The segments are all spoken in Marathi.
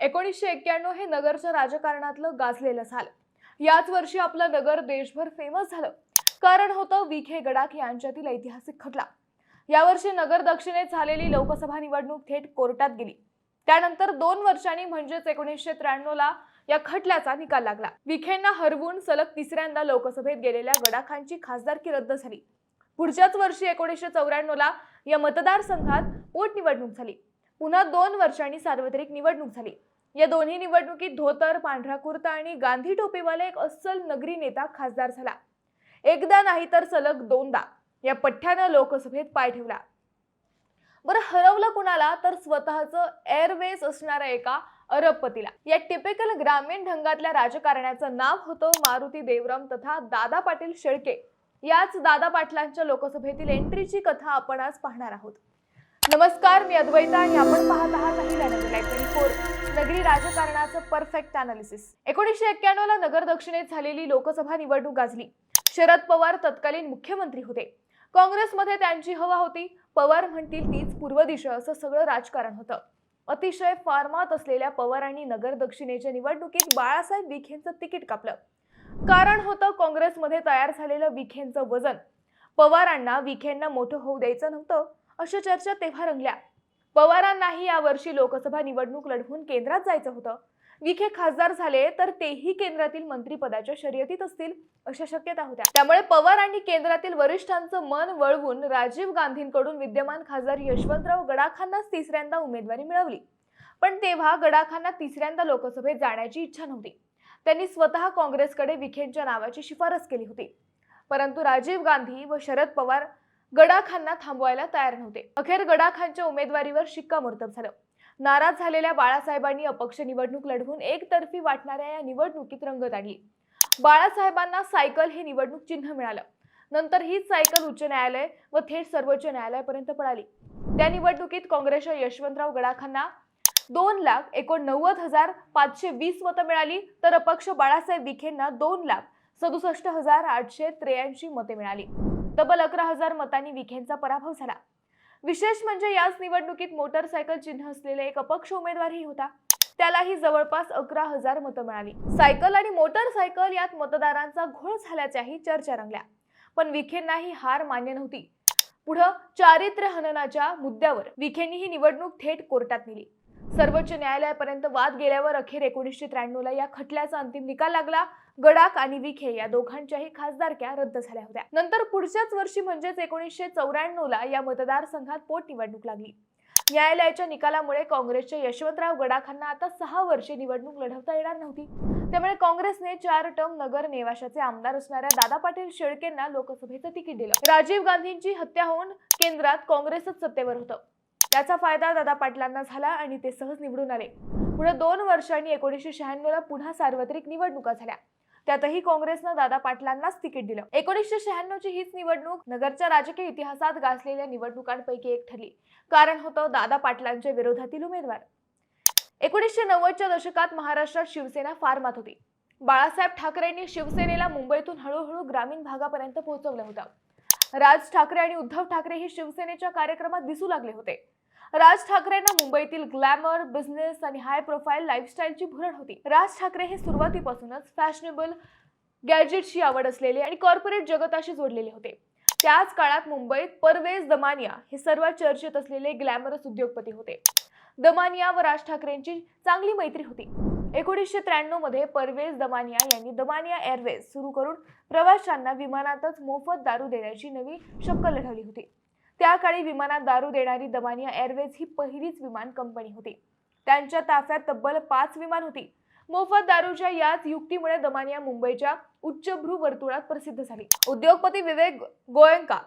1991 हे नगरच्या राजकारणातलं गाजलेलं झालं। याच वर्षी आपलं नगर देशभर फेमस झालं। कारण होतं विखे गडाख यांच्यातील ऐतिहासिक खटला। यावर्षी नगर दक्षिणेत झालेली लोकसभा निवडणूक थेट कोर्टात गेली। त्यानंतर 2 वर्षांनी म्हणजेच 1993 ला या खटल्याचा निकाल लागला। विखेंना हरवून सलग तिसऱ्यांदा लोकसभेत गेलेल्या गडाखांची खासदारकी रद्द झाली। पुढच्याच वर्षी 1994 ला या मतदारसंघात पोटनिवडणूक झाली। पुन्हा 2 वर्षांनी सार्वत्रिक निवडणूक झाली। या दोन्ही निवडणुकीत धोतर, पांढरा कुर्ता आणि गांधी टोपीवाला एक अस्सल नगरी नेता खासदार झाला। एकदा नाही तर सलग 2दा या पठ्ठ्यानं लोकसभेत पाय ठेवला। बरं, हरवलं कुणाला तर स्वतःचं एअरवेज असणाऱ्या एका अरबपतीला। या टिपिकल ग्रामीण ढंगातल्या राजकारण्याचं नाव होतं मारुती देवरम तथा दादा पाटील शेळके। याच दादा पाटलांच्या लोकसभेतील एंट्रीची कथा आपण आज पाहणार आहोत। नमस्कार, मी अद्वैता आणि आपण पाहत आहात अहिल्यानगर लाईव्ह 24 नगरी राजकारणाचं परफेक्ट अनालिसिस। 1991 ला नगर दक्षिणेत झालेली लोकसभा निवडणूक गाजली। शरद पवार तत्कालीन मुख्यमंत्री होते। काँग्रेसमध्ये त्यांची हवा होती। पवार म्हणतील तीच पूर्व दिशा असं सगळं राजकारण होतं। अतिशय फार्मात असलेल्या पवारांनी नगर दक्षिणेच्या निवडणुकीत बाळासाहेब विखेंचं तिकीट कापलं। कारण होतं काँग्रेसमध्ये तयार झालेलं विखेंचं वजन। पवारांना विखेंना मोठं होऊ द्यायचं नव्हतं अशा चर्चा तेव्हा रंगल्या। पवारांनाही यावर्षी लोकसभा निवडणूक लढवून केंद्रात जायचं होतं। विखे खासदार झाले तर तेही केंद्रातील मंत्रिपदाच्या शर्यतीत असतील अशा शक्यता होत्या। त्यामुळे पवारांनी केंद्रातील वरिष्ठांचं मन वळवून राजीव गांधींकडून विद्यमान खासदार यशवंतराव गडाखांनाच तिसऱ्यांदा उमेदवारी मिळवली। पण तेव्हा गडाखांना तिसऱ्यांदा लोकसभेत जाण्याची इच्छा नव्हती। त्यांनी स्वतः काँग्रेसकडे विखेंच्या नावाची शिफारस केली होती। परंतु राजीव गांधी व शरद पवार गडाखांना थांबवायला तयार नव्हते। अखेर गडाखांच्या उमेदवारीवर शिक्कामोर्तब झालं। नाराज झालेल्या बाळासाहेबांनी अपक्ष निवडणूक लढवून एकतर्फी वाटणाऱ्या या निवडणुकीत रंगत आणली। बाळासाहेबांना सायकल हे निवडणूक चिन्ह मिळालं। नंतर हीच सायकल उच्च न्यायालय व थेट सर्वोच्च न्यायालयापर्यंत पळाली। त्या निवडणुकीत काँग्रेसच्या यशवंतराव गडाखांना 2,89,520 मतं मिळाली तर अपक्ष बाळासाहेब विखेंना 2,67,883 मते मिळाली। तब्बल 11,000 मतांनी विखेंचा पराभव झाला। विशेष म्हणजे याच निवडणुकीत मोटरसायकल चिन्ह असलेला एक अपक्ष उमेदवारही होता। त्यालाही जवळपास 11,000 मतं मिळाली। सायकल आणि मोटरसायकल यात मतदारांचा घोळ झाल्याच्याही चर्चा रंगल्या। पण विखेंनाही हार मान्य नव्हती। पुढे चारित्र्य हननाच्या मुद्द्यावर विखेंनी ही निवडणूक थेट कोर्टात नेली। सर्वोच्च न्यायालयापर्यंत वाद गेल्यावर अखेर 1993 ला या खटल्याचा अंतिम निकाल लागला। गडाख आणि विखे या दोघांच्याही खासदारक्या रद्द झाल्या होत्या। नंतर पुढच्याच वर्षी म्हणजेच 1994 ला या मतदारसंघात पोटनिवडणूक लागली। न्यायालयाच्या निकालामुळे काँग्रेसच्या यशवंतराव गडाखांना आता 6 वर्षे निवडणूक लढवता येणार नव्हती। त्यामुळे काँग्रेसने 4 टर्म नगर नेवाशाचे आमदार असणाऱ्या दादा पाटील शेळकेंना लोकसभेचं तिकीट दिलं। राजीव गांधींची हत्या होऊन केंद्रात काँग्रेसच सत्तेवर होतं। त्याचा फायदा दादा पाटलांना झाला आणि ते सहज निवडून आले। पुढे 2 वर्षांनी 1996 ला पुन्हा सार्वत्रिक निवडणुका झाल्या। त्यातही काँग्रेसनं दादा पाटलांनाच तिकीट दिलं। 1996 ची हीच निवडणूक नगरच्या राजकीय इतिहासात गाजलेल्या निवडणुकांपैकी एक ठरली। कारण होतं दादा पाटलांच्या विरोधातील उमेदवार। 1990 च्या दशकात महाराष्ट्रात शिवसेना फार्मात होती। बाळासाहेब ठाकरेंनी शिवसेनेला मुंबईतून हळूहळू ग्रामीण भागापर्यंत पोहोचवलं होतं। राज ठाकरे आणि उद्धव ठाकरे हे शिवसेनेच्या कार्यक्रमात दिसू लागले होते। राज ठाकरेंना मुंबईतील ग्लॅमर, बिझनेस आणि हाय प्रोफाईल लाईफस्टाईलची भुरळ होती। राज ठाकरे हे सुरुवातीपासूनच फॅशनेबल, गॅजेट्सची आवड असलेले आणि कॉर्पोरेट जगताशी जोडलेले होते। त्याच काळात मुंबईत परवेज दमानिया हे सर्वात चर्चेत असलेले ग्लॅमरस उद्योगपती होते। दमानिया व राज ठाकरेंची चांगली मैत्री होती। 1993 मध्ये परवेज दमानिया यांनी दमानिया एअरवेज सुरू करून प्रवाशांना विमानातच मोफत दारू देण्याची नवी शक्कल लढवली होती। त्या काळी विमानात दारू देणारी दमानिया एअरवेज ही पहिलीच विमान कंपनी होती। त्यांच्या ताफ्यात तब्बल 5 विमान होती। मोफत दारूच्या याच युक्तीमुळे दमानिया मुंबईच्या उच्चभ्रू वर्तुळात प्रसिद्ध झाली। उद्योगपती विवेक गोयंका,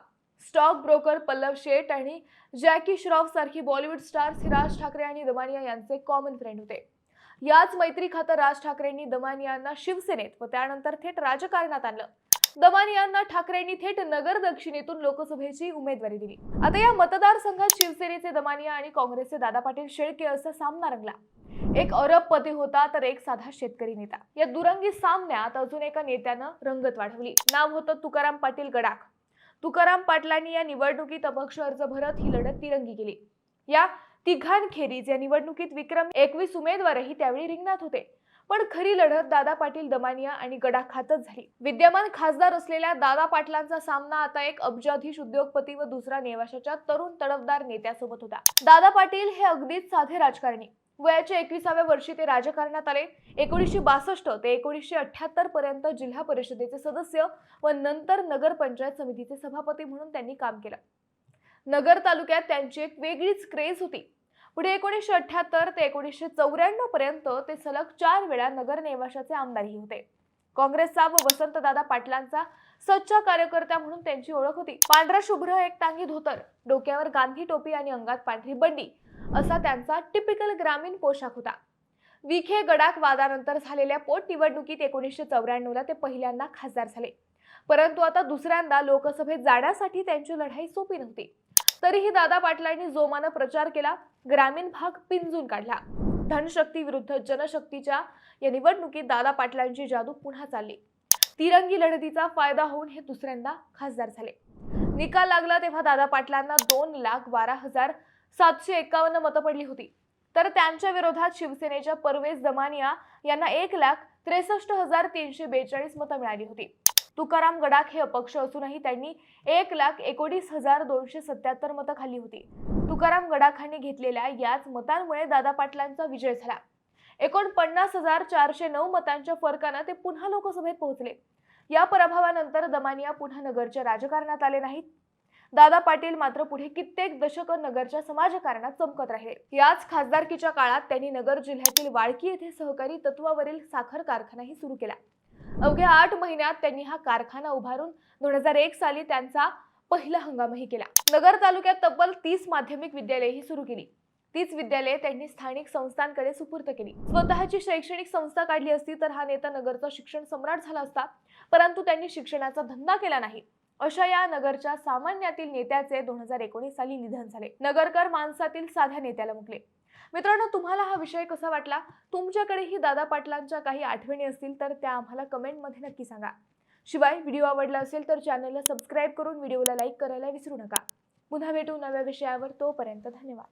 स्टॉक ब्रोकर पल्लव शेठ आणि जॅकी श्रॉफ सारखी बॉलिवूड स्टार्स हे राज ठाकरे आणि दमानिया यांचे कॉमन फ्रेंड होते। याच मैत्री खातर राज ठाकरेंनी दमानियांना शिवसेनेत व त्यानंतर थेट राजकारणात आणलं। दमानियांना ठाकरेंनी थेट नगर दक्षिणेतून लोकसभेची उमेदवारी दिली। आता या मतदारसंघात शिवसेनेचे दमानिया आणि काँग्रेसचे दादा पाटील शेळके असा सामना रंगला। एक अरबपती होता तर एक साधा शेतकरी नेता। या दुरंगी सामन्यात अजून एका नेत्यानं रंगत वाढवली। नाव होतं तुकाराम पाटील गडाख। तुकाराम पाटलांनी या निवडणुकीत अपक्ष अर्ज भरत ही लढत तिरंगी केली। या तिघांखेरीज या निवडणुकीत विक्रमी 21 उमेदवारही त्यावेळी रिंगणात होते. पण खरी लढत दादा पाटील दमानिया आणि गडाखातच झाली. विद्यमान खासदार असलेल्या दादा पाटलांचा सामना आता एक अब्जाधीश उद्योगपती व दुसरा नेवाशाच्या तरुण तडफदार नेत्यासोबत होता. दादा पाटील हे अगदीच साधे राजकारणी. वयाच्या 21व्या वर्षी ते राजकारणात आले. 1962 ते 1978 पर्यंत जिल्हा परिषदेचे सदस्य व नंतर नगर पंचायत समितीचे सभापती म्हणून त्यांनी काम केलं. नगर तालुक्यात त्यांची एक वेगळीच क्रेज होती. पुढे 1978 ते 1994 पर्यंत ते सलग 4 वेळा नगर नेवाशाचे आमदारही होते. काँग्रेसचा व वसंतदादा पाटलांचा सच्चा कार्यकर्ता म्हणून त्यांची ओळख होती. पांढरा शुभ्र एक टांगी धोतर, डोक्यावर गांधी टोपी आणि अंगात पांढरी बंडी असा त्यांचा टिपिकल ग्रामीण पोशाख होता. विखे गडाख वादानंतर झालेल्या पोटनिवडणुकीत 1994 ते पहिल्यांदा खासदार झाले. परंतु आता दुसऱ्यांदा लोकसभेत जाण्यासाठी त्यांची लढाई सोपी नव्हती. तरीही दादा पाटलांनी जोमानं प्रचार केला, ग्रामीण भाग पिंजून काढला. धनशक्ती विरुद्ध जनशक्तीच्या या निवडणुकीत दादा पाटलांची जादू पुन्हा चालली. तिरंगी लढतीचा फायदा होऊन हे दुसऱ्यांदा खासदार झाले. निकाल लागला तेव्हा दादा पाटलांना 2,12,751 मतं पडली होती. तर त्यांच्या विरोधात शिवसेनेच्या परवेज दमानिया यांना 1,63,342 मतं मिळाली होती. तुकाराम गडाख हे अपक्ष असूनही त्यांनी 1,19,277 मतं खाल्ली होती. तुकाराम गडाखांनी घेतलेल्या याच मतांमुळे दादा पाटलांचा विजय झाला. 49,409 मतांच्या फरकानं ते पुन्हा लोकसभेत पोहोचले. या पराभवानंतर दमानिया पुन्हा नगरच्या राजकारणात आले नाहीत. दादा पाटील मात्र पुढे कित्येक दशकं नगरच्या समाजकारणात चमकत राहिले. याच खासदारकीच्या काळात त्यांनी नगर जिल्ह्यातील वाळकी येथे सहकारी तत्वावरील साखर कारखानाही सुरू केला. अवघ्या 8 महिन्यात त्यांनी हा कारखाना उभारून 2001 साली त्यांचा पहिला हंगामही केला. नगर तालुक्यात तब्बल 30 माध्यमिक विद्यालयेही सुरू केली. तीच विद्यालये त्यांनी स्थानिक संस्थांकडे सुपूर्द केली. स्वतःची शैक्षणिक संस्था काढली असती तर हा नेता नगरचा शिक्षण सम्राट झाला असता. परंतु त्यांनी शिक्षणाचा धंदा केला नाही. अशा या नगरच्या सामान्यातील नेत्याचे 2019 साली निधन झाले. नगरकर माणसातील साध्या नेत्याला मुकले. मित्रांनो, तुम्हाला हा विषय कसा वाटला? तुमच्याकडेही दादा पाटलांच्या काही आठवणी असतील तर त्या आम्हाला कमेंटमध्ये नक्की सांगा. शिवाय व्हिडिओ आवडला असेल तर चॅनलला सबस्क्राईब करून व्हिडिओला लाईक करायला विसरू नका. पुन्हा भेटू नव्या विषयावर. तोपर्यंत धन्यवाद.